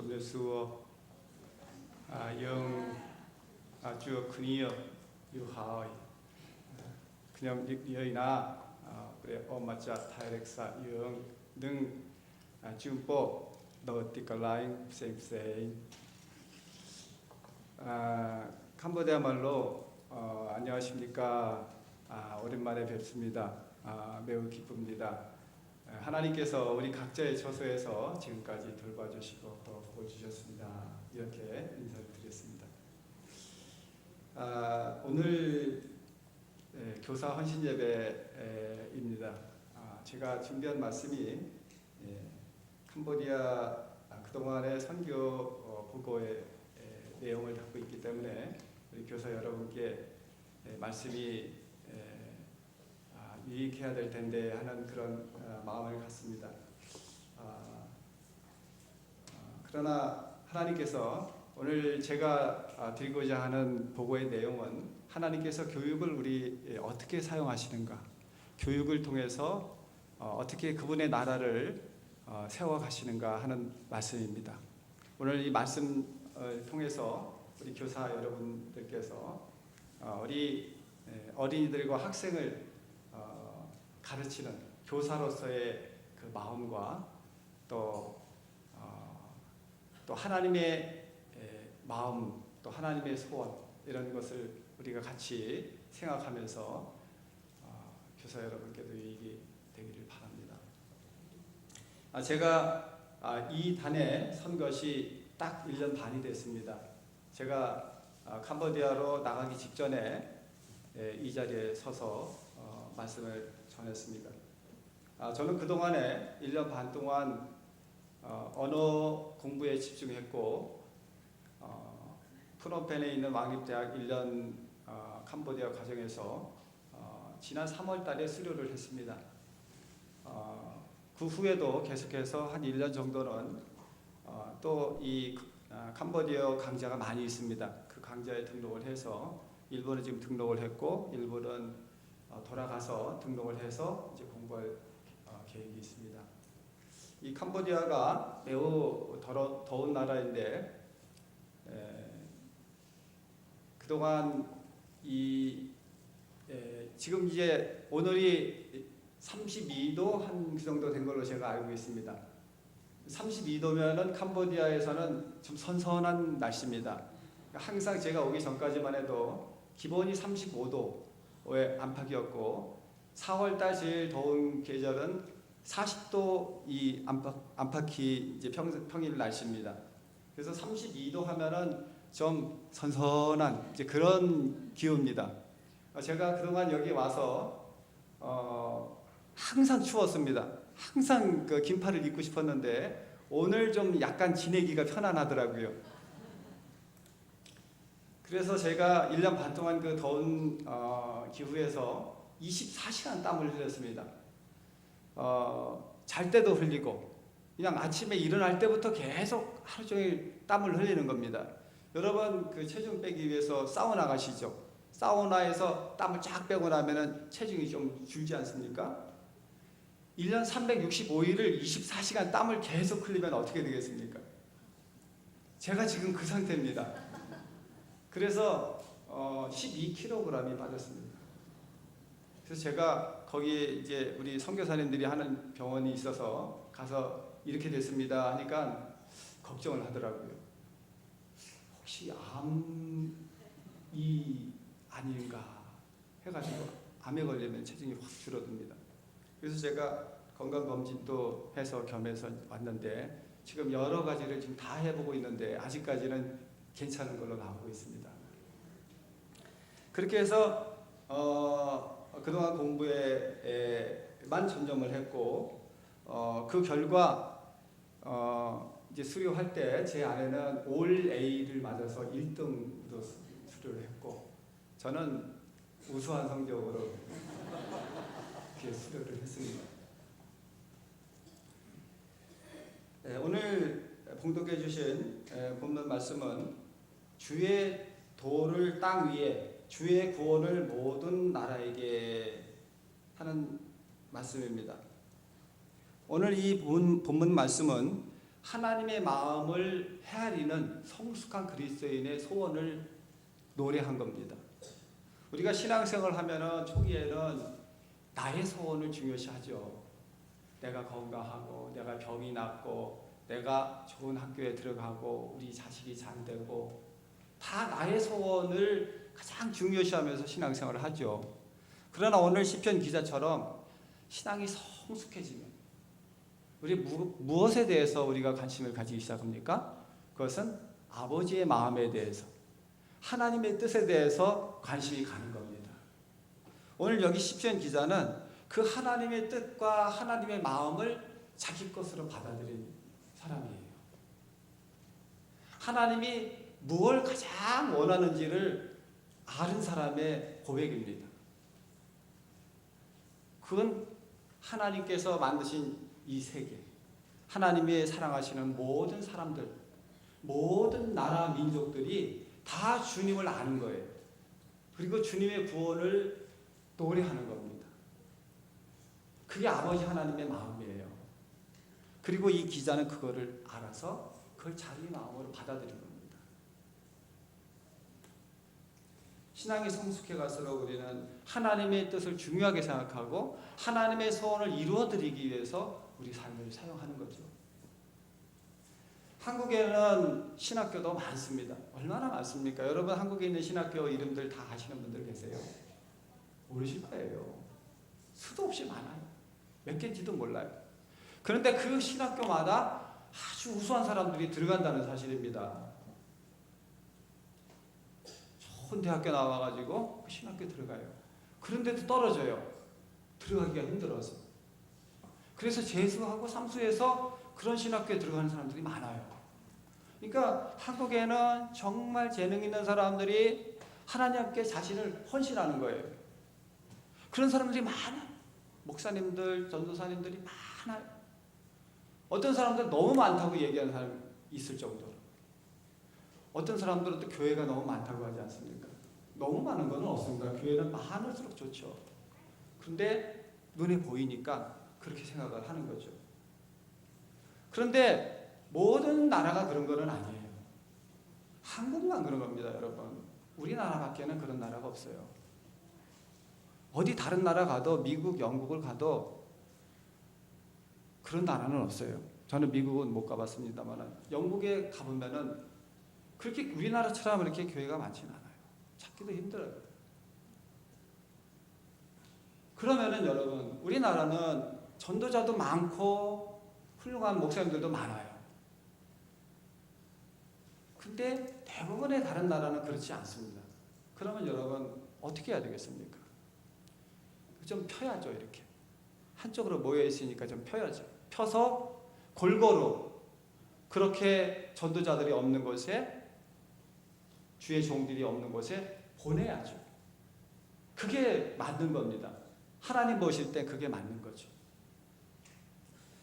Chùm Lê Xua Yung Chùa Khunio Yu Hai 그냥 여이나 그래 엄마자 타이렉사 영 등 지금법 너티컬라인 쌩쌩 캄보디아 말로 안녕하십니까. 오랜만에 뵙습니다. 매우 기쁩니다. 하나님께서 우리 각자의 처소에서 지금까지 돌봐주시고 또 복을 주셨습니다. 이렇게 인사를 드렸습니다. 오늘 교사 헌신 예배입니다. 제가 준비한 말씀이 캄보디아 그동안의 선교 보고의 내용을 담고 있기 때문에 우리 교사 여러분께 말씀이 유익해야 될 텐데 하는 그런 마음을 갖습니다. 그러나 하나님께서 오늘 제가 드리고자 하는 보고의 내용은 하나님께서 교육을 우리 어떻게 사용하시는가, 교육을 통해서 어떻게 그분의 나라를 세워가시는가 하는 말씀입니다. 오늘 이 말씀을 통해서 우리 교사 여러분들께서 우리 어린이들과 학생을 가르치는 교사로서의 그 마음과 또 하나님의 마음, 또 하나님의 소원, 이런 것을 우리가 같이 생각하면서 교사 여러분께도 유익이 되기를 바랍니다. 제가 이 단에 선 것이 딱 1년 반이 됐습니다. 제가 캄보디아로 나가기 직전에 이 자리에 서서 말씀을 전했습니다. 저는 그동안에 1년 반 동안 언어 공부에 집중했고 프놈펜에 있는 왕립대학 1년 캄보디아 과정에서 지난 3월 달에 수료를 했습니다. 그 후에도 계속해서 한 1년 정도는 또 이 캄보디아 강좌가 많이 있습니다. 그 강좌에 등록을 해서 일부는 지금 등록을 했고 일부는 돌아가서 등록을 해서 이제 공부할 계획이 있습니다. 이 캄보디아가 매우 더운 나라인데 그동안 지금 이제 오늘이 32도 한 그 정도 된 걸로 제가 알고 있습니다. 32도면은 캄보디아에서는 좀 선선한 날씨입니다. 항상 제가 오기 전까지만 해도 기본이 35도의 안팎이었고 4월달 제일 더운 계절은 40도 이 안팎이 이제 평일 날씨입니다. 그래서 32도 하면은 좀 선선한 이제 그런 기후입니다. 제가 그동안 여기 와서 항상 추웠습니다. 항상 그 긴팔을 입고 싶었는데 오늘 좀 약간 지내기가 편안하더라고요. 그래서 제가 1년 반 동안 그 더운 기후에서 24시간 땀을 흘렸습니다. 잘 때도 흘리고 그냥 아침에 일어날 때부터 계속 하루 종일 땀을 흘리는 겁니다. 여러분 그 체중 빼기 위해서 사우나 가시죠? 사우나에서 땀을 쫙 빼고 나면은 체중이 좀 줄지 않습니까? 1년 365일을 24시간 땀을 계속 흘리면 어떻게 되겠습니까? 제가 지금 그 상태입니다. 그래서 12kg이 빠졌습니다. 그래서 제가 거기에 이제 우리 선교사님들이 하는 병원이 있어서 가서 이렇게 됐습니다 하니까 걱정을 하더라고요. 혹시 암이 아닌가 해가지고 암에 걸리면 체중이 확 줄어듭니다. 그래서 제가 건강검진도 해서 겸해서 왔는데 지금 여러 가지를 지금 다 해보고 있는데 아직까지는 괜찮은 걸로 나오고 있습니다. 그렇게 해서 그동안 공부에만 전념을 했고 그 결과 이제 수료할 때 제 아내는 올 A를 맞아서 1등으로 수료를 했고 저는 우수한 성적으로 이렇게 수료를 했습니다. 오늘 봉독해 주신 본문 말씀은 주의 도를 땅 위에 주의 구원을 모든 나라에게 하는 말씀입니다. 오늘 이 본문 말씀은 하나님의 마음을 헤아리는 성숙한 그리스도인의 소원을 노래한 겁니다. 우리가 신앙생활을 하면은 초기에는 나의 소원을 중요시하죠. 내가 건강하고 내가 병이 낫고 내가 좋은 학교에 들어가고 우리 자식이 잘 되고 다 나의 소원을 가장 중요시하면서 신앙생활을 하죠. 그러나 오늘 시편 기자처럼 신앙이 성숙해지면 우리 무엇에 대해서 우리가 관심을 가지기 시작합니까? 그것은 아버지의 마음에 대해서 하나님의 뜻에 대해서 관심이 가는 겁니다. 오늘 여기 시편 기자는 그 하나님의 뜻과 하나님의 마음을 자기 것으로 받아들인 사람이에요. 하나님이 무엇을 가장 원하는지를 아는 사람의 고백입니다. 그건 하나님께서 만드신 이 세계, 하나님이 사랑하시는 모든 사람들, 모든 나라 민족들이 다 주님을 아는 거예요. 그리고 주님의 구원을 노래하는 겁니다. 그게 아버지 하나님의 마음이에요. 그리고 이 기자는 그거를 알아서 그걸 자기 마음으로 받아들인 겁니다. 신앙이 성숙해 갈수록 우리는 하나님의 뜻을 중요하게 생각하고 하나님의 소원을 이루어드리기 위해서 우리 삶을 사용하는 거죠. 한국에는 신학교도 많습니다. 얼마나 많습니까? 여러분 한국에 있는 신학교 이름들 다 아시는 분들 계세요? 모르실 거예요. 수도 없이 많아요. 몇 개인지도 몰라요. 그런데 그 신학교마다 아주 우수한 사람들이 들어간다는 사실입니다. 좋은 대학교 나와가지고 그 신학교 들어가요. 그런데도 떨어져요. 들어가기가 힘들어서. 그래서 재수하고 삼수해서 그런 신학교에 들어가는 사람들이 많아요. 그러니까 한국에는 정말 재능 있는 사람들이 하나님께 자신을 헌신하는 거예요. 그런 사람들이 많아요. 목사님들, 전도사님들이 많아요. 어떤 사람들은 너무 많다고 얘기하는 사람이 있을 정도로. 어떤 사람들은 또 교회가 너무 많다고 하지 않습니까? 너무 많은 건 없습니다. 교회는 많을수록 좋죠. 그런데 눈에 보이니까 그렇게 생각을 하는 거죠. 그런데 모든 나라가 그런 건 아니에요. 한국만 그런 겁니다, 여러분. 우리나라밖에는 그런 나라가 없어요. 어디 다른 나라 가도 미국, 영국을 가도 그런 나라는 없어요. 저는 미국은 못 가봤습니다만 영국에 가보면은 그렇게 우리나라처럼 이렇게 교회가 많지는 않아요. 찾기도 힘들어요. 그러면은 여러분 우리나라는 전도자도 많고 훌륭한 목사님들도 많아요. 근데 대부분의 다른 나라는 그렇지 않습니다. 그러면 여러분 어떻게 해야 되겠습니까? 좀 펴야죠. 이렇게 한쪽으로 모여 있으니까 좀 펴야죠. 펴서 골고루 그렇게 전도자들이 없는 곳에 주의 종들이 없는 곳에 보내야죠. 그게 맞는 겁니다. 하나님 보실 때 그게 맞는 거죠.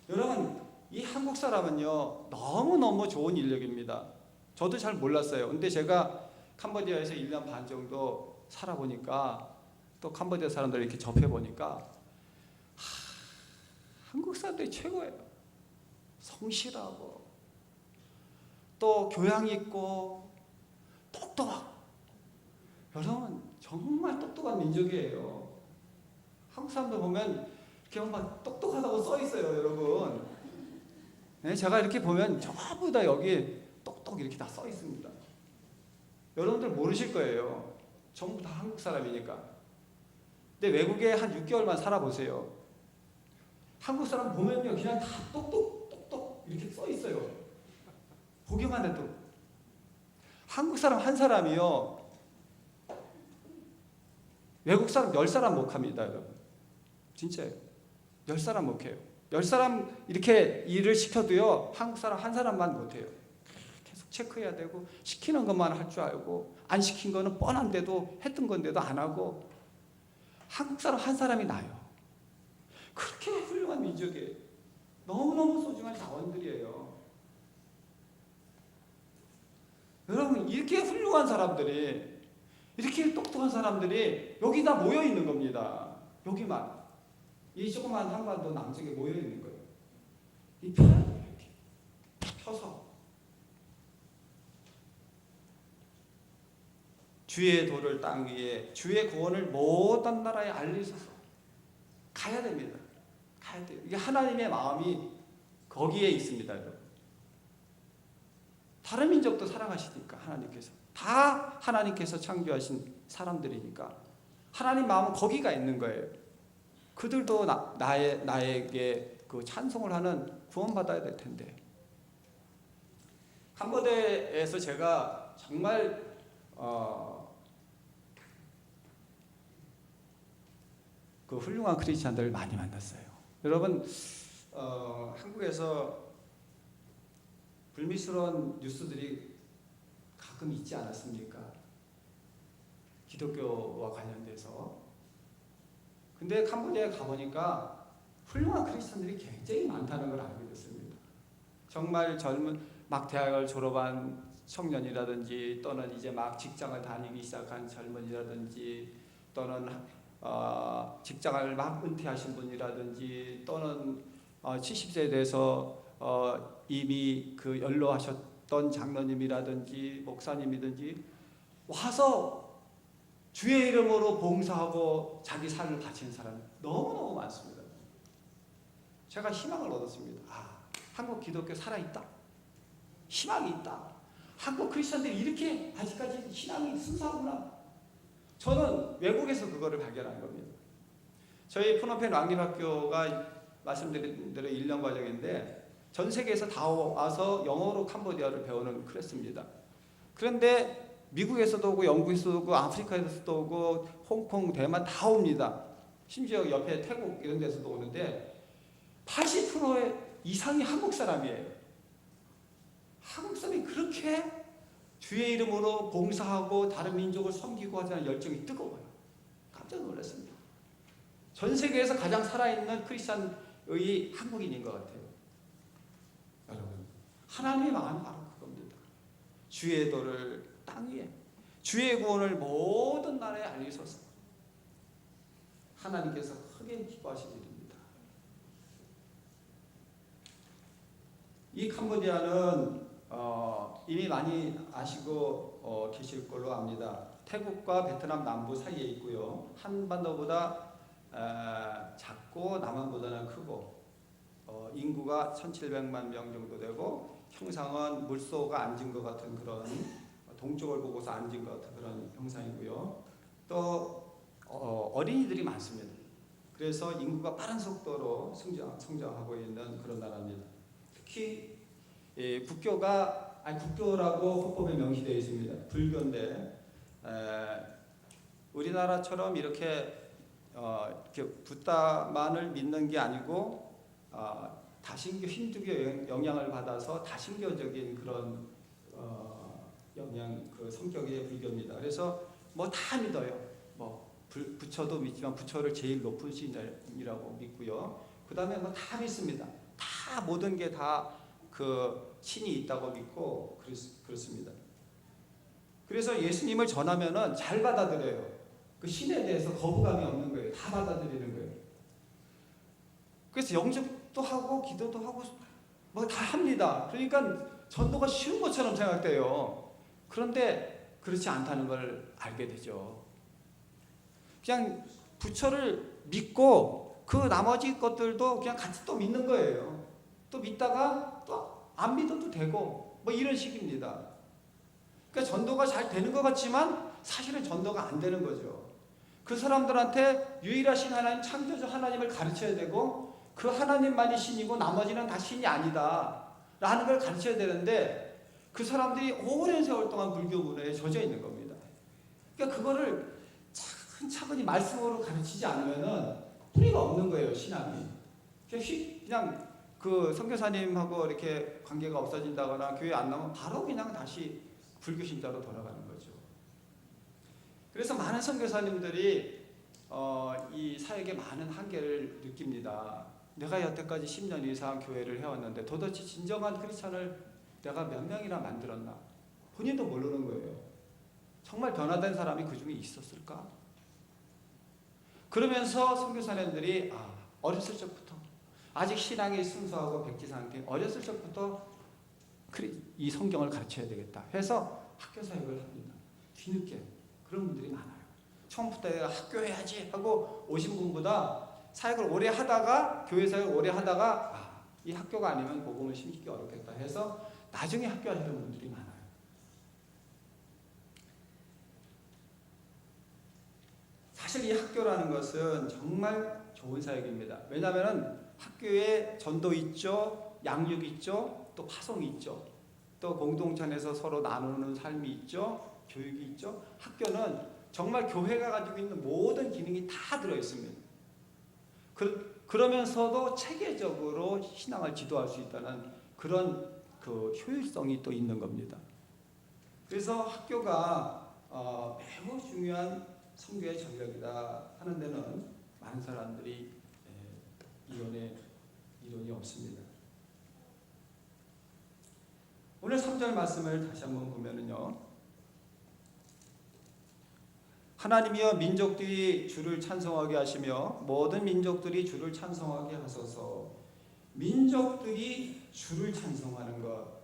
여러분 이 한국 사람은요 너무너무 좋은 인력입니다. 저도 잘 몰랐어요. 근데 제가 캄보디아에서 1년 반 정도 살아보니까 또 캄보디아 사람들 이렇게 접해보니까 한국 사람들이 최고예요. 성실하고 또 교양 있고 똑똑하고. 여러분 정말 똑똑한 민족이에요. 한국 사람들 보면 이렇게 막 똑똑하다고 써 있어요, 여러분. 네, 제가 이렇게 보면 전부 다 여기 똑똑 이렇게 다 써 있습니다. 여러분들 모르실 거예요. 전부 다 한국 사람이니까. 근데 외국에 한 6개월만 살아보세요. 한국 사람 보면요 그냥 다 똑똑 이렇게 써 있어요. 보기만 해도. 한국 사람 한 사람이요 외국 사람 10사람 목합니다, 여러분. 진짜예요. 10사람 목해요. 10사람 이렇게 일을 시켜도요 한국 사람 한 사람만 못해요. 계속 체크해야 되고 시키는 것만 할 줄 알고 안 시킨 거는 뻔한데도 했던 건데도 안 하고. 한국 사람 한 사람이 나요. 그렇게 훌륭한 민족이에요. 너무너무 소중한 자원들이에요. 여러분 이렇게 훌륭한 사람들이 이렇게 똑똑한 사람들이 여기 다 모여 있는 겁니다. 여기만 이 조그만 한반도 남쪽에 모여 있는 거예요. 이 편하게 이렇게 서서 주의 도를 땅 위에 주의 구원을 모든 나라에 알리소서. 가야 됩니다. 가야 돼요. 이게 하나님의 마음이 거기에 있습니다, 여러분. 다른 민족도 사랑하시니까 하나님께서 다 하나님께서 창조하신 사람들이니까 하나님 마음은 거기가 있는 거예요. 그들도 나에게 그 찬송을 하는 구원받아야 될 텐데. 캄보디아에서 제가 정말 그 훌륭한 크리스찬들을 많이 만났어요. 여러분, 한국에서 불미스러운 뉴스들이 가끔 있지 않았습니까? 기독교와 관련돼서. 근데 캄보디아에 가보니까 훌륭한 크리스찬들이 굉장히 많다는 걸 알게 됐습니다. 정말 막 대학을 졸업한 청년이라든지 또는 이제 막 직장을 다니기 시작한 젊은이라든지 또는 직장을 막 은퇴하신 분이라든지 또는 70세에 대해서 이미 그 연로하셨던 장로님이라든지 목사님이든지 와서 주의 이름으로 봉사하고 자기 삶을 바치는 사람이 너무너무 많습니다. 제가 희망을 얻었습니다. 한국 기독교 살아있다. 희망이 있다. 한국 크리스천들이 이렇게 아직까지 신앙이 순수하구나. 저는 외국에서 그거를 발견한 겁니다. 저희 푸놈펜 왕립학교가 말씀드린 대로 1년 과정인데 전 세계에서 다 와서 영어로 캄보디아를 배우는 클래스입니다. 그런데 미국에서도 오고 영국에서도 오고 아프리카에서도 오고 홍콩, 대만 다 옵니다. 심지어 옆에 태국 이런 데서도 오는데 80% 이상이 한국 사람이에요. 한국 사람이 그렇게 주의 이름으로 봉사하고 다른 민족을 섬기고 하자는 열정이 뜨거워요. 깜짝 놀랐습니다. 전 세계에서 가장 살아있는 크리스찬의 한국인인 것 같아요. 여러분, 하나님의 마음이 바로 그겁니다. 주의 도를 땅 위에 주의 구원을 모든 나라에 알리소서. 하나님께서 크게 기뻐하신 일입니다. 이 캄보디아는 이미 많이 아시고 계실 걸로 압니다. 태국과 베트남 남부 사이에 있고요. 한반도보다 작고 남한보다는 크고 인구가 1700만 명 정도 되고 형상은 물소가 앉은 것 같은 그런 동쪽을 보고서 앉은 것 같은 그런 형상이고요. 또 어린이들이 많습니다. 그래서 인구가 빠른 속도로 성장하고 있는 그런 나라입니다. 특히 국교라고 헌법에 명시되어 있습니다. 불교인데 우리나라처럼 이렇게 붓다만을 믿는 게 아니고 다신교 힌두교 영향을 받아서 다신교적인 그런 그 성격의 불교입니다. 그래서 뭐 다 믿어요. 부처도 믿지만 부처를 제일 높은 신이라고 믿고요. 그 다음에 뭐 다 믿습니다. 다 모든 게 다 그 신이 있다고 믿고 그렇습니다. 그래서 예수님을 전하면은 잘 받아들여요. 그 신에 대해서 거부감이 없는 거예요. 다 받아들이는 거예요. 그래서 영접도 하고 기도도 하고 뭐 다 합니다. 그러니까 전도가 쉬운 것처럼 생각돼요. 그런데 그렇지 않다는 걸 알게 되죠. 그냥 부처를 믿고 그 나머지 것들도 그냥 같이 또 믿는 거예요. 또 믿다가 또 안 믿어도 되고 뭐 이런 식입니다. 그러니까 전도가 잘 되는 것 같지만 사실은 전도가 안 되는 거죠. 그 사람들한테 유일하신 하나님, 창조주 하나님을 가르쳐야 되고 그 하나님만이 신이고 나머지는 다 신이 아니다 라는 걸 가르쳐야 되는데 그 사람들이 오랜 세월 동안 불교 문화에 젖어 있는 겁니다. 그러니까 그거를 차근차근히 말씀으로 가르치지 않으면은 뿌리가 없는 거예요, 신앙이. 그냥 그 선교사님하고 이렇게 관계가 없어진다거나 교회 안 나오면 바로 그냥 다시 불교 신자로 돌아가는 거죠. 그래서 많은 선교사님들이 이 사역에 많은 한계를 느낍니다. 내가 여태까지 10년 이상 교회를 해왔는데 도대체 진정한 크리스찬을 내가 몇 명이나 만들었나? 본인도 모르는 거예요. 정말 변화된 사람이 그 중에 있었을까? 그러면서 선교사님들이 어렸을 적부터 아직 신앙이 순수하고 백지 상태 어렸을 적부터 이 성경을 가르쳐야 되겠다 해서 학교 사역을 합니다. 뒤늦게 그런 분들이 많아요. 처음부터 내가 학교 해야지 하고 오신 분보다 사역을 오래 하다가 교회 사역을 오래 하다가 이 학교가 아니면 복음을 심기 어렵겠다 해서 나중에 학교 하시는 분들이 많아요. 사실 이 학교라는 것은 정말 좋은 사역입니다. 왜냐하면 학교에 전도 있죠, 양육 있죠, 또 파송이 있죠, 또 공동체 안에서 서로 나누는 삶이 있죠, 교육이 있죠. 학교는 정말 교회가 가지고 있는 모든 기능이 다 들어있습니다. 그러면서도 체계적으로 신앙을 지도할 수 있다는 그런 그 효율성이 또 있는 겁니다. 그래서 학교가 매우 중요한 선교의 전략이다 하는 데는 많은 사람들이 이론이 없습니다. 오늘 3절 말씀을 다시 한번 보면은요, 하나님이여 민족들이 주를 찬송하게 하시며 모든 민족들이 주를 찬송하게 하소서. 민족들이 주를 찬송하는 것,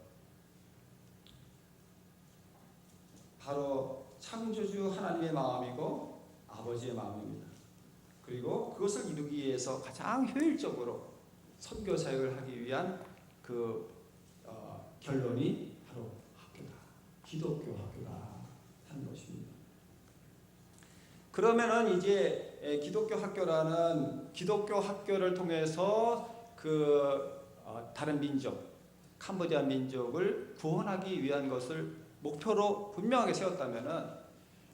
바로 창조주 하나님의 마음이고 아버지의 마음입니다. 그리고 그것을 이루기 위해서 가장 효율적으로 선교 사역을 하기 위한 결론이 바로 학교다. 기독교 학교다 하는 것입니다. 그러면은 이제 기독교 학교를 통해서 다른 민족, 캄보디아 민족을 구원하기 위한 것을 목표로 분명하게 세웠다면은,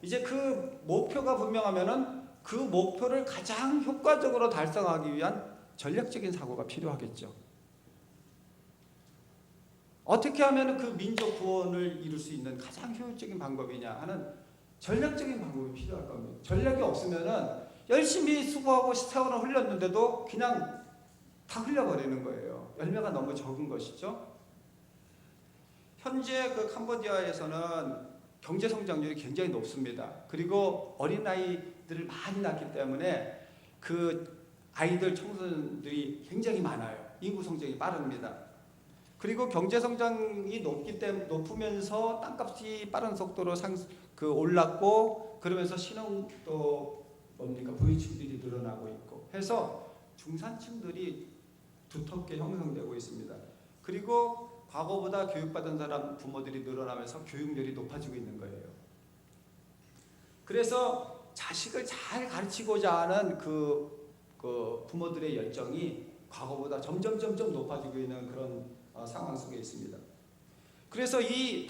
이제 그 목표가 분명하면은 그 목표를 가장 효과적으로 달성하기 위한 전략적인 사고가 필요하겠죠. 어떻게 하면 그 민족 구원을 이룰 수 있는 가장 효율적인 방법이냐 하는 전략적인 방법이 필요할 겁니다. 전략이 없으면은 열심히 수고하고 세월을 흘렸는데도 그냥 다 흘려버리는 거예요. 열매가 너무 적은 것이죠. 현재 그 캄보디아에서는 경제 성장률이 굉장히 높습니다. 그리고 어린아이들을 많이 낳기 때문에 그 아이들 청소년들이 굉장히 많아요. 인구 성장이 빠릅니다. 그리고 경제 성장이 높으면서 땅값이 빠른 속도로 올랐고, 그러면서 신흥도 부유층들이 늘어나고 있고 해서 중산층들이 두텁게 형성되고 있습니다. 그리고 과거보다 교육받은 사람 부모들이 늘어나면서 교육열이 높아지고 있는 거예요. 그래서 자식을 잘 가르치고자 하는 그 부모들의 열정이 과거보다 점점 높아지고 있는 그런 상황 속에 있습니다. 그래서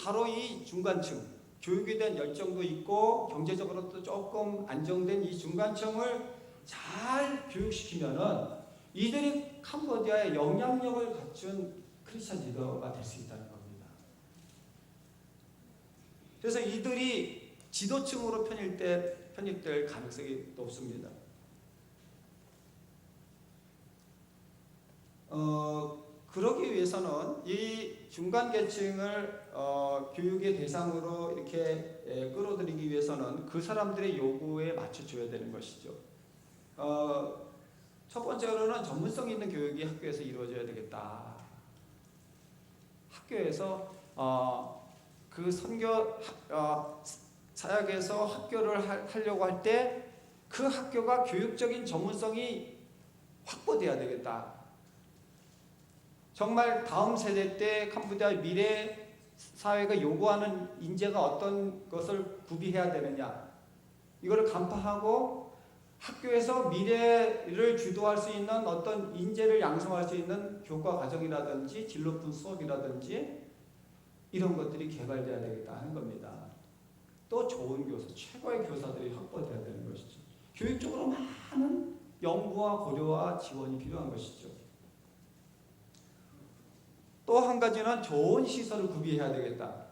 바로 이 중간층, 교육에 대한 열정도 있고 경제적으로도 조금 안정된 이 중간층을 잘 교육시키면은 이들이 캄보디아의 영향력을 갖춘 크리스천 리더가 될 수 있다는 겁니다. 그래서 이들이 지도층으로 편입될 가능성이 높습니다. 그러기 위해서는 이 중간 계층을 교육의 대상으로 이렇게 끌어들이기 위해서는 그 사람들의 요구에 맞춰줘야 되는 것이죠. 첫 번째로는 전문성 있는 교육이 학교에서 이루어져야 되겠다. 학교에서 그 선교 사역에서 학교를 하려고 할 때 그 학교가 교육적인 전문성이 확보돼야 되겠다. 정말 다음 세대 때 캄보디아 미래 사회가 요구하는 인재가 어떤 것을 구비해야 되느냐, 이걸 간파하고 학교에서 미래를 주도할 수 있는 어떤 인재를 양성할 수 있는 교과 과정이라든지 진로분 수업이라든지 이런 것들이 개발돼야 되겠다 하는 겁니다. 또 좋은 교사, 최고의 교사들이 확보돼야 되는 것이죠. 교육적으로 많은 연구와 고려와 지원이 필요한 것이죠. 또 한 가지는 좋은 시설을 구비해야 되겠다.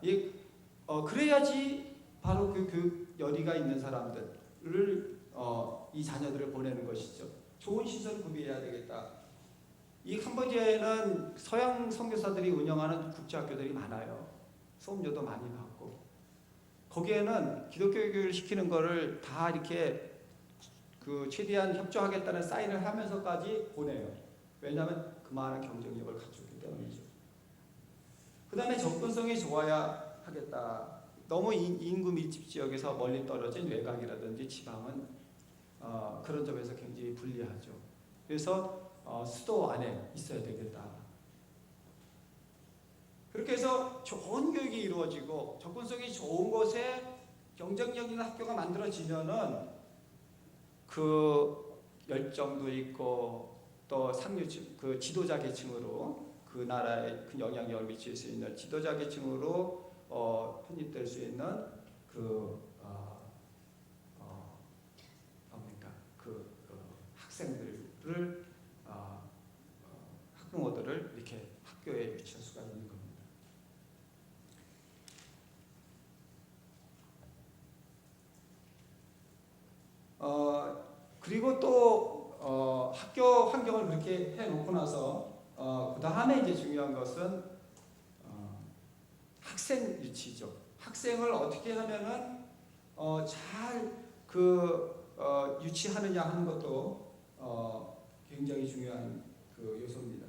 그래야지 바로 그 교육 열의가 있는 사람들을 이 자녀들을 보내는 것이죠. 좋은 시설을 구비해야 되겠다. 이 캄보디아에는 서양 선교사들이 운영하는 국제학교들이 많아요. 수업료도 많이 받고, 거기에는 기독교 교육을 시키는 거를 다 이렇게 최대한 협조하겠다는 사인을 하면서까지 보내요. 왜냐하면 그만한 경쟁력을 갖추기 때문이죠. 그 다음에 접근성이 좋아야 하겠다. 너무 인구 밀집 지역에서 멀리 떨어진 외곽이라든지 지방은 그런 점에서 굉장히 불리하죠. 그래서 수도 안에 있어야 되겠다. 그렇게 해서 좋은 교육이 이루어지고 접근성이 좋은 곳에 경쟁력 있는 학교가 만들어지면은 그 열정도 있고 또 상류층 그 지도자 계층으로 그 나라에 큰 영향력을 미칠 수 있는 지도자 계층으로 편입될 수 있는 뭡니까 학생들을 학부모들을 이렇게 학교에 유치할 수가 있는 겁니다. 그리고 또 학교 환경을 그렇게 해놓고 나서 그 다음에 이제 중요한 것은 학생 유치죠. 학생을 어떻게 하면은 잘 유치하느냐 하는 것도 굉장히 중요한 그 요소입니다.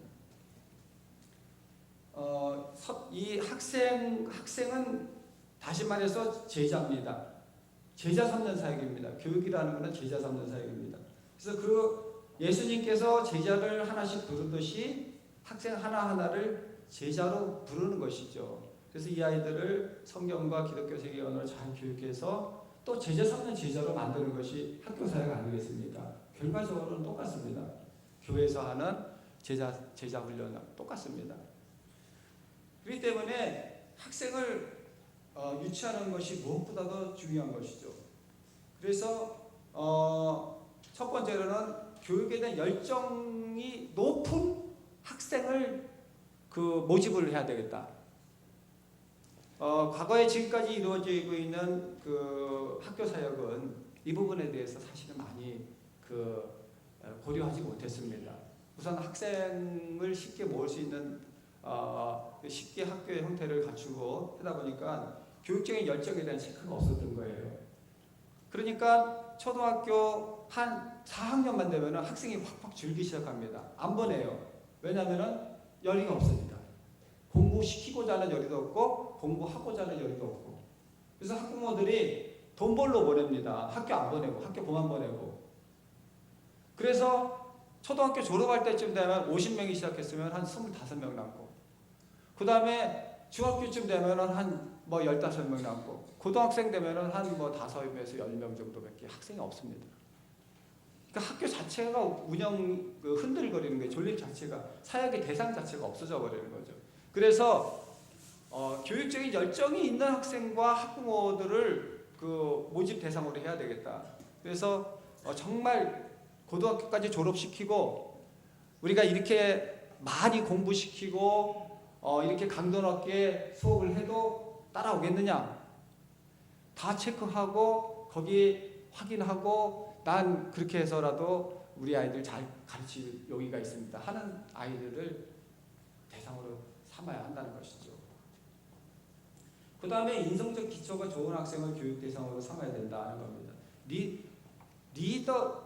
이 학생은 다시 말해서 제자입니다. 제자 삼는 사역입니다. 교육이라는 것은 제자 삼는 사역입니다. 그래서 그 예수님께서 제자를 하나씩 부르듯이 학생 하나하나를 제자로 부르는 것이죠. 그래서 이 아이들을 성경과 기독교 세계관으로 잘 교육해서 또 제자 삼는 제자로 만드는 것이 학교 사역 아니겠습니까? 결과적으로는 똑같습니다. 교회에서 하는 제자 훈련은 똑같습니다. 그렇기 때문에 학생을 유치하는 것이 무엇보다도 중요한 것이죠. 그래서 첫 번째로는 교육에 대한 열정이 높은 학생을 모집을 해야 되겠다. 과거에 지금까지 이루어지고 있는 그 학교 사역은 이 부분에 대해서 사실은 많이 고려하지 못했습니다. 우선 학생을 쉽게 모을 수 있는 쉽게 학교의 형태를 갖추고 하다 보니까 교육적인 열정에 대한 체크가 없었던 거예요. 그러니까 초등학교 한 4학년만 되면 학생이 확 줄기 시작합니다. 안 보내요. 왜냐하면 열의가 없으니까. 공부시키고자 하는 열의도 없고 공부하고자 하는 열의도 없고. 그래서 학부모들이 돈 벌러 보냅니다. 학교 안 보내고 학교 그만 보내고. 그래서 초등학교 졸업할 때쯤 되면 50명이 시작했으면 한 25명 남고, 그 다음에 중학교쯤 되면 한 15명 남고, 고등학생 되면 한 5에서 10명 정도밖에 학생이 없습니다. 그러니까 학교 자체가 흔들거리는 거예요. 존립 자체가, 사역의 대상 자체가 없어져 버리는 거죠. 그래서 교육적인 열정이 있는 학생과 학부모들을 모집 대상으로 해야 되겠다. 그래서 정말 고등학교까지 졸업시키고 우리가 이렇게 많이 공부시키고 이렇게 강도 높게 수업을 해도 따라오겠느냐? 다 체크하고 거기 확인하고 난 그렇게 해서라도 우리 아이들 잘 가르칠 용의가 있습니다 하는 아이들을 대상으로 삼아야 한다는 것이죠. 그 다음에 인성적 기초가 좋은 학생을 교육 대상으로 삼아야 된다는 겁니다. 리더,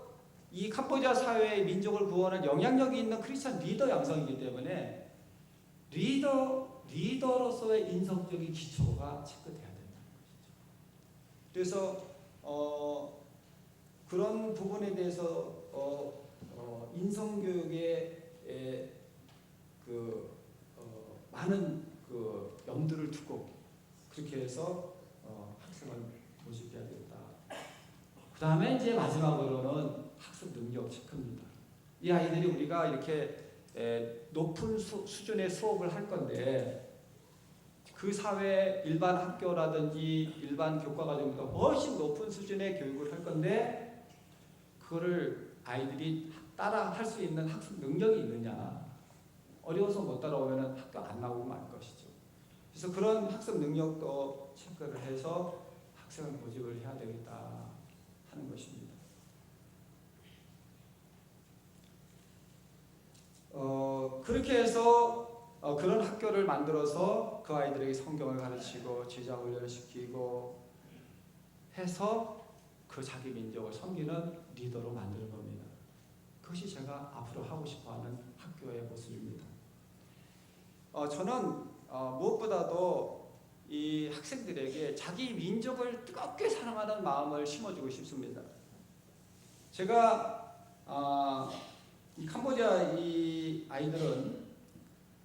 이 캄보디아 사회의 민족을 구원할 영향력이 있는 크리스찬 리더 양성이기 때문에 리더로서의 인성적인 기초가 체크돼야 된다는 것이죠. 그래서 그런 부분에 대해서 인성교육에 많은 염두를 두고 그렇게 해서 학생을 모집해야 되겠다. 그 다음에 이제 마지막으로는 학습 능력 체크입니다. 이 아이들이 우리가 이렇게 높은 수준의 수업을 할 건데 그 사회 일반 학교라든지 일반 교과과정보다 훨씬 높은 수준의 교육을 할 건데 그거를 아이들이 따라 할 수 있는 학습 능력이 있느냐. 어려워서 못 따라오면 학교 안 나오고 말 것이죠. 그래서 그런 학습 능력도 체크를 해서 학생을 모집을 해야 되겠다 하는 것입니다. 그렇게 해서 그런 학교를 만들어서 그 아이들에게 성경을 가르치고 제자 훈련을 시키고 해서 그 자기 민족을 섬기는 리더로 만드는 겁니다. 그것이 제가 앞으로 하고 싶어하는 학교의 모습입니다. 저는 무엇보다도 이 학생들에게 자기 민족을 뜨겁게 사랑하는 마음을 심어주고 싶습니다. 제가 이 캄보디아 이 아이들은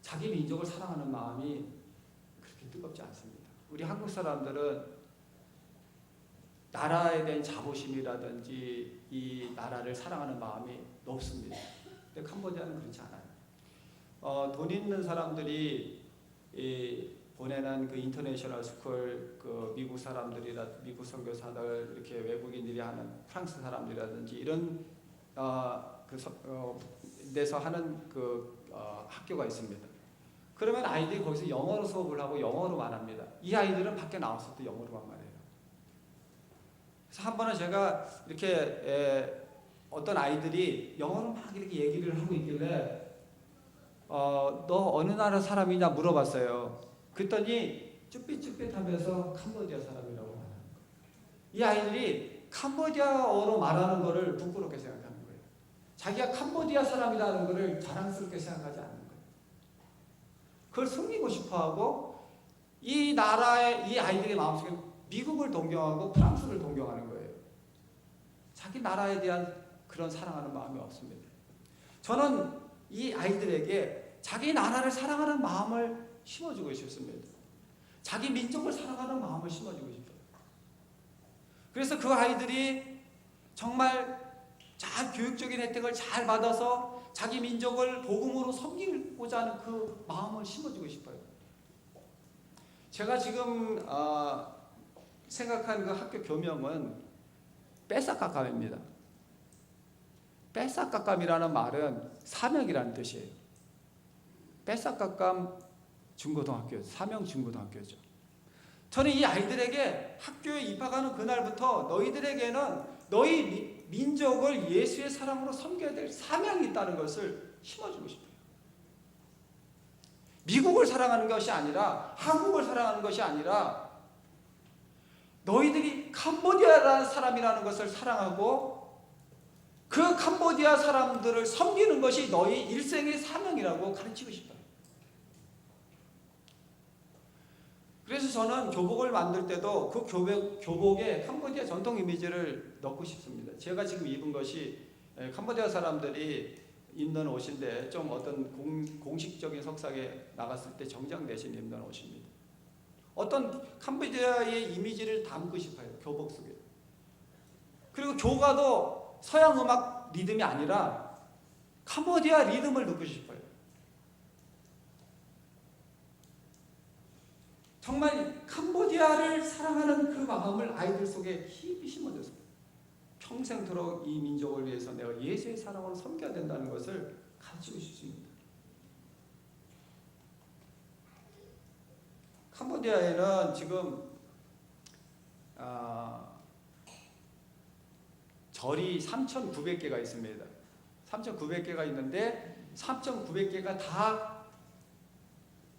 자기 민족을 사랑하는 마음이 그렇게 뜨겁지 않습니다. 우리 한국 사람들은 나라에 대한 자부심이라든지 이 나라를 사랑하는 마음이 높습니다. 근데 캄보디아는 그렇지 않아요. 돈 있는 사람들이 보내는 그 인터내셔널 스쿨, 그 미국 사람들이라 미국 선교사들 이렇게 외국인들이 하는 프랑스 사람들이라든지 이런 데서 하는 학교가 있습니다. 그러면 아이들이 거기서 영어로 수업을 하고 영어로만 합니다. 이 아이들은 밖에 나와서도 영어로만 말해요. 그래서 한 번은 제가 이렇게 어떤 아이들이 영어로 막 이렇게 얘기를 하고 있길래 너 어느 나라 사람이냐 물어봤어요. 그랬더니 쭈삣쭈삣하면서 캄보디아 사람이라고 말하는 거예요. 이 아이들이 캄보디아어로 말하는 거를 부끄럽게 생각하는 거예요. 자기가 캄보디아 사람이라는 거를 자랑스럽게 생각하지 않는 거예요. 그걸 숨기고 싶어하고 이 나라의 이 아이들의 마음속에 미국을 동경하고 프랑스를 동경하는 거예요. 자기 나라에 대한 그런 사랑하는 마음이 없습니다. 저는 이 아이들에게 자기 나라를 사랑하는 마음을 심어주고 싶습니다. 자기 민족을 사랑하는 마음을 심어주고 싶어요. 그래서 그 아이들이 정말 교육적인 혜택을 잘 받아서 자기 민족을 복음으로 섬기고자 하는 그 마음을 심어주고 싶어요. 제가 지금 생각한 그 학교 교명은 빼싹깎감입니다. 빼싹깎감이라는 말은 사명이라는 뜻이에요. 빼싹깎감 중고등학교, 사명 중고등학교죠. 저는 이 아이들에게 학교에 입학하는 그날부터 너희들에게는 너희 민족을 예수의 사랑으로 섬겨야 될 사명이 있다는 것을 심어주고 싶어요. 미국을 사랑하는 것이 아니라 한국을 사랑하는 것이 아니라 너희들이 캄보디아라는 사람이라는 것을 사랑하고 그 캄보디아 사람들을 섬기는 것이 너희 일생의 사명이라고 가르치고 싶어요. 그래서 저는 교복을 만들 때도 그 교복에 캄보디아 전통 이미지를 넣고 싶습니다. 제가 지금 입은 것이 캄보디아 사람들이 입는 옷인데 좀 어떤 공식적인 석상에 나갔을 때 정장 대신 입는 옷입니다. 어떤 캄보디아의 이미지를 담고 싶어요. 교복 속에. 그리고 교가도 서양 음악 리듬이 아니라 캄보디아 리듬을 넣고 싶어요. 정말 캄보디아를 사랑하는 그 마음을 아이들 속에 깊이 심어줬어요. 평생토록 이 민족을 위해서 내가 예수의 사랑으로 섬겨야 된다는 것을 가르치고 싶습니다. 캄보디아에는 지금 절이 3,900개가 있습니다. 3,900개가 있는데 3,900개가 다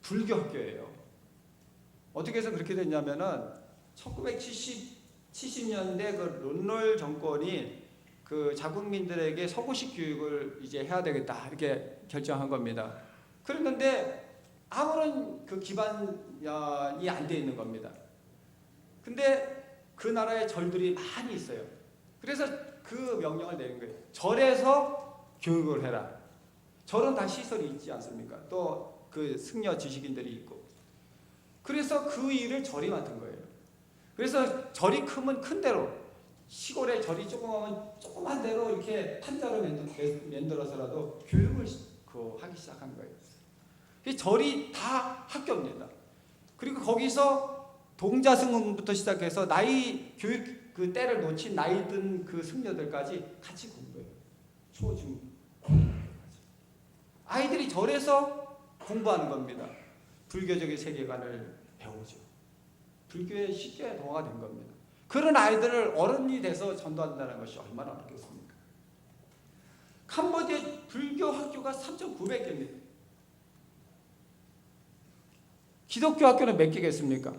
불교 학교예요. 어떻게 해서 그렇게 됐냐면은 1970년대 그 론롤 정권이 그 자국민들에게 서구식 교육을 이제 해야 되겠다 이렇게 결정한 겁니다. 그랬는데 아무런 그 기반이 안 돼 있는 겁니다. 근데 그 나라에 절들이 많이 있어요. 그래서 그 명령을 내린 거예요. 절에서 교육을 해라. 절은 다 시설이 있지 않습니까? 또 그 승려 지식인들이 있고. 그래서 그 일을 절이 맡은 거예요. 그래서 절이 크면 큰 대로, 시골에 절이 조그마면 조그만 대로 이렇게 판자로 만들어서라도 교육을 하기 시작한 거예요. 절이 다 학교입니다. 그리고 거기서 동자승원부터 시작해서 나이 교육 그 때를 놓친 나이 든 그 승려들까지 같이 공부해요. 초, 중. 아이들이 절에서 공부하는 겁니다. 불교적인 세계관을 배우죠. 불교에 쉽게 동화가 된 겁니다. 그런 아이들을 어른이 돼서 전도한다는 것이 얼마나 어렵겠습니까? 캄보디아 불교 학교가 3,900개입니다. 기독교 학교는 몇 개겠습니까?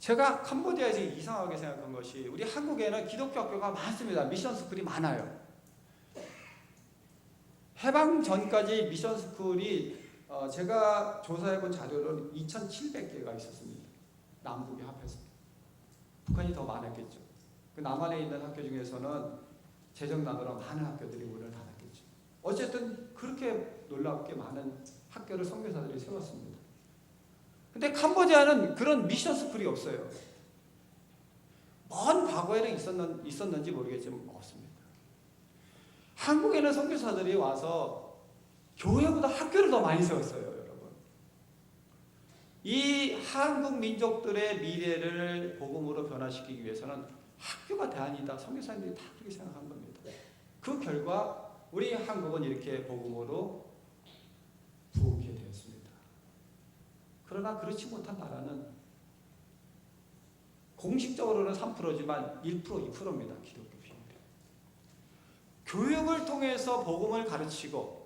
제가 캄보디아에서 이상하게 생각한 것이 우리 한국에는 기독교 학교가 많습니다. 미션 스쿨이 많아요. 해방 전까지 미션 스쿨이 제가 조사해본 자료로는 2,700개가 있었습니다. 남북이 합해서. 북한이 더 많았겠죠. 그 남한에 있는 학교 중에서는 재정난으로 많은 학교들이 문을 닫았겠죠. 어쨌든 그렇게 놀랍게 많은 학교를 선교사들이 세웠습니다. 근데 캄보디아는 그런 미션 스쿨이 없어요. 먼 과거에는 있었는지 모르겠지만 없습니다. 한국에는 선교사들이 와서 교회보다 학교를 더 많이 세웠어요, 여러분. 이 한국 민족들의 미래를 복음으로 변화시키기 위해서는 학교가 대안이다. 선교사님들이 다 그렇게 생각한 겁니다. 그 결과 우리 한국은 이렇게 복음으로 부흥케 되었습니다. 그러나 그렇지 못한 나라는 공식적으로는 3%지만 1%, 2%입니다. 기독교 비율이. 교육을 통해서 복음을 가르치고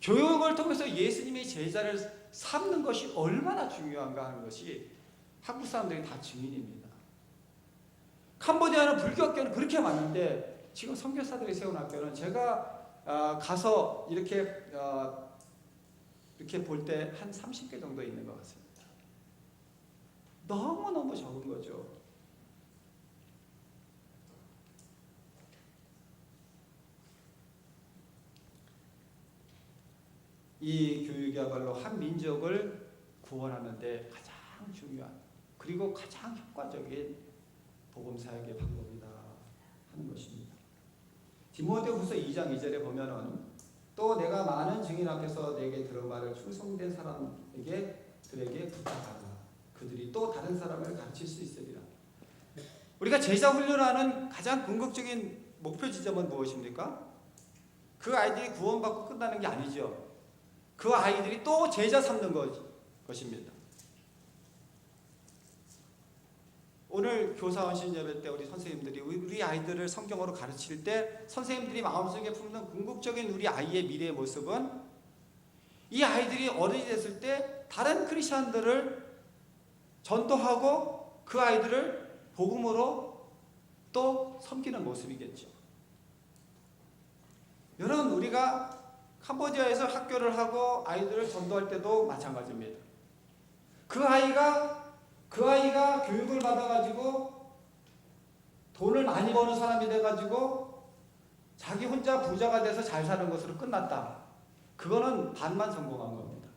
교육을 통해서 예수님의 제자를 삼는 것이 얼마나 중요한가 하는 것이 한국 사람들이 다 증인입니다. 캄보디아는 불교 학교는 그렇게 많은데 지금 선교사들이 세운 학교는 제가 가서 이렇게 볼 때 한 30개 정도 있는 것 같습니다. 너무너무 적은 거죠. 이 교육이야말로 한 민족을 구원하는 데 가장 중요한 그리고 가장 효과적인 복음사역의 방법이다 하는 것입니다. 디모데후서 2장 2절에 보면은 또 내가 많은 증인 앞에서 내게 들은 말을 충성된 사람들에게 부탁하라. 그들이 또 다른 사람을 가르칠 수 있으리라. 우리가 제자 훈련하는 가장 궁극적인 목표 지점은 무엇입니까? 그 아이들이 구원받고 끝나는 게 아니죠. 그 아이들이 또 제자 삼는 것입니다. 오늘 교사원 신예배 때 우리 선생님들이 우리 아이들을 성경으로 가르칠 때 선생님들이 마음속에 품는 궁극적인 우리 아이의 미래의 모습은 이 아이들이 어른이 됐을 때 다른 크리스천들을 전도하고 그 아이들을 복음으로 또 섬기는 모습이겠죠. 여러분, 우리가 캄보디아에서 학교를 하고 아이들을 전도할 때도 마찬가지입니다. 그 아이가 교육을 받아가지고 돈을 많이 버는 사람이 돼가지고 자기 혼자 부자가 돼서 잘 사는 것으로 끝났다. 그거는 반만 성공한 겁니다.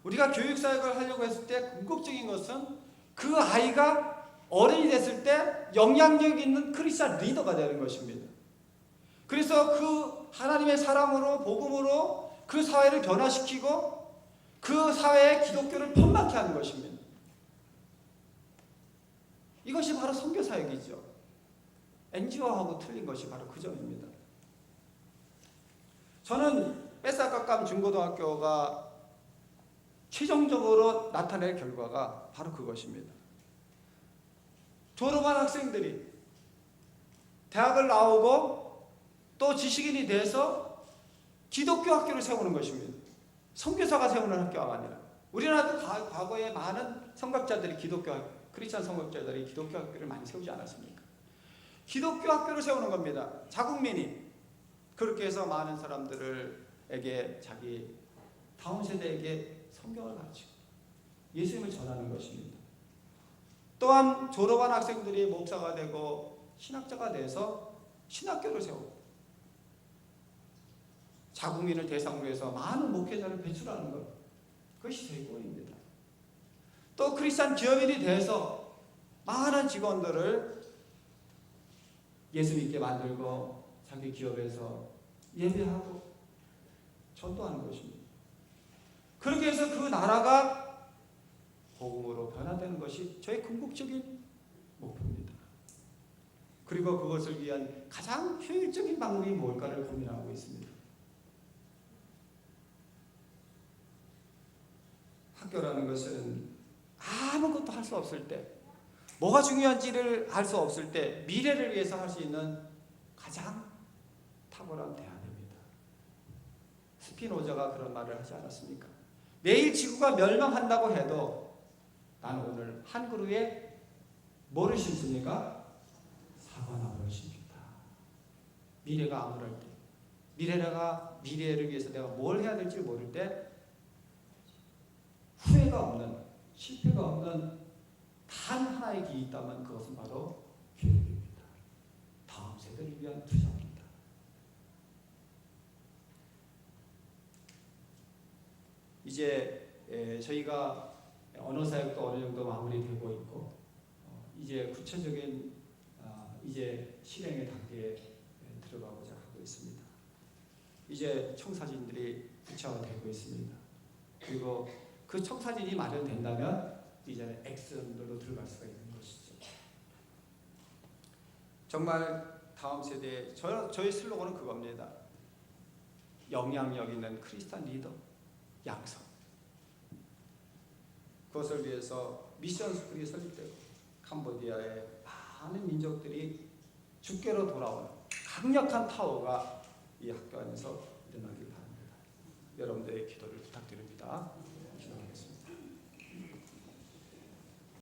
우리가 교육사역을 하려고 했을 때 궁극적인 것은 그 아이가 어른이 됐을 때 영향력 있는 크리스찬 리더가 되는 것입니다. 그래서 그 하나님의 사랑으로 복음으로 그 사회를 변화시키고 그 사회에 기독교를 펌맣게 하는 것입니다. 이것이 바로 선교사역이죠. NGO하고 틀린 것이 바로 그 점입니다. 저는 뺏사각감 중고등학교가 최종적으로 나타낼 결과가 바로 그것입니다. 졸업한 학생들이 대학을 나오고 또 지식인이 돼서 기독교 학교를 세우는 것입니다. 선교사가 세우는 학교가 아니라. 우리나라도 과거에 많은 성각자들이 크리스찬 성각자들이 기독교 학교를 많이 세우지 않았습니까? 기독교 학교를 세우는 겁니다. 자국민이 그렇게 해서 많은 사람들에게 자기 다음 세대에게 성경을 가르치고 예수님을 전하는 것입니다. 또한 졸업한 학생들이 목사가 되고 신학자가 돼서 신학교를 세우고 자국민을 대상으로 해서 많은 목회자를 배출하는 것, 그것이 저희 꿈입니다. 또 크리스찬 기업인이 돼서 많은 직원들을 예수 믿게 만들고 자기 기업에서 예배하고 전도하는 것입니다. 그렇게 해서 그 나라가 복음으로 변화되는 것이 저희 궁극적인 목표입니다. 그리고 그것을 위한 가장 효율적인 방법이 뭘까를 고민하고 있습니다. 학교라는 것은 아무것도 할 수 없을 때, 뭐가 중요한지를 알 수 없을 때 미래를 위해서 할 수 있는 가장 탁월한 대안입니다. 스피노자가 그런 말을 하지 않았습니까? 내일 지구가 멸망한다고 해도 나는 오늘 한 그루에 뭐를 심습니까? 사과나무를 심겠다. 미래가 암울할 때, 미래를 위해서 내가 뭘 해야 될지 모를 때 후회가 없는, 실패가 없는 단 하나의 길이 있다면 그것은 바로 교육입니다. 다음 세대를 위한 투자입니다. 이제 저희가 언어 사역도 어느 정도 마무리되고 있고 이제 구체적인 이제 실행의 단계에 들어가고자 하고 있습니다. 이제 청사진들이 구체화되고 있습니다. 그리고 그 청사진이 마련된다면 이제는 액션으로 들어갈 수가 있는 것이죠. 정말 다음 세대에 저희 슬로건은 그겁니다. 영향력 있는 크리스찬 리더 양성. 그것을 위해서 미션 스쿨이 설립되고 캄보디아의 많은 민족들이 주께로 돌아오는 강력한 타워가 이 학교 안에서 일어나길 바랍니다. 여러분들의 기도를 부탁드립니다.